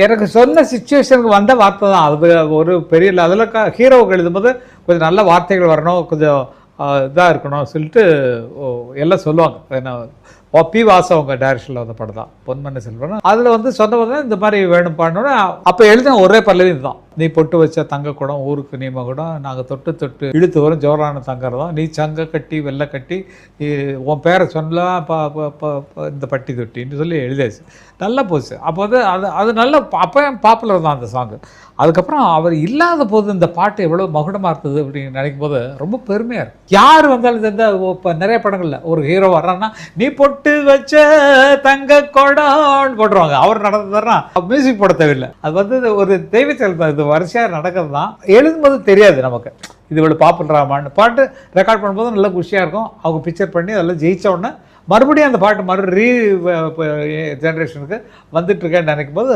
எனக்கு சொன்ன சிச்சுவேஷனுக்கு வந்த வார்த்தை தான் அது. ஒரு பெரிய அதில் ஹீரோவுக்கு எழுதும்போது கொஞ்சம் நல்ல வார்த்தைகள் வரணும், கொஞ்சம் இதாக இருக்கணும் சொல்லிட்டு எல்லாம் சொல்லுவாங்க. ஏன்னா பி வாசு அவங்க டைரக்ஷனில் வந்த படம் தான் பொன்மன செல்வன். அதில் வந்து சொன்னபோது தான் இந்த மாதிரி வேணும் பாடணுன்னு அப்போ எழுதின ஒரே பல்லவி இதுதான். நீ பொட்டு வச்ச தங்க குடம் ஊருக்கு நீம குடம் நாங்கள் தொட்டு தொட்டு இழுத்து வரும் ஜோரான தங்கறதான் நீ சங்க கட்டி வெள்ளை கட்டி உன் பேரை சொல்லலாம் இந்த பட்டி தொட்டின்னு சொல்லி எழுதியாச்சு. நல்லா போச்சு. அப்போ வந்து அது நல்ல அப்போ பாப்புலர் தான் அந்த சாங்கு. அதுக்கப்புறம் அவர் இல்லாத போது இந்த பாட்டு எவ்வளோ மகுடமாக இருந்தது அப்படின்னு நினைக்கும் போது ரொம்ப பெருமையாக இருக்குது. யார் வந்தாலும் இந்த இப்போ நிறைய படங்களில் ஒரு ஹீரோ வர்றான்னா நீ பொட்டு வச்ச தங்க கொடான்னு போட்டுருவாங்க. அவர் நடந்ததுன்னா மியூசிக் போட தேவையில்லை. அது வந்து ஒரு தெய்வ செயல் தான். இது வரிசையாக நடக்கிறது தான். எழுதும்போது தெரியாது நமக்கு இது இவ்வளோ பாப்புலராமான்னு. பாட்டு ரெக்கார்ட் பண்ணும்போது நல்லா குஷியாக இருக்கும். அவங்க பிக்சர் பண்ணி அதெல்லாம் ஜெயிச்ச உடனே மறுபடியும் அந்த பாட்டு ரீ ஜென்ரேஷனுக்கு வந்துட்டுருக்கேன்னு நினைக்கும் போது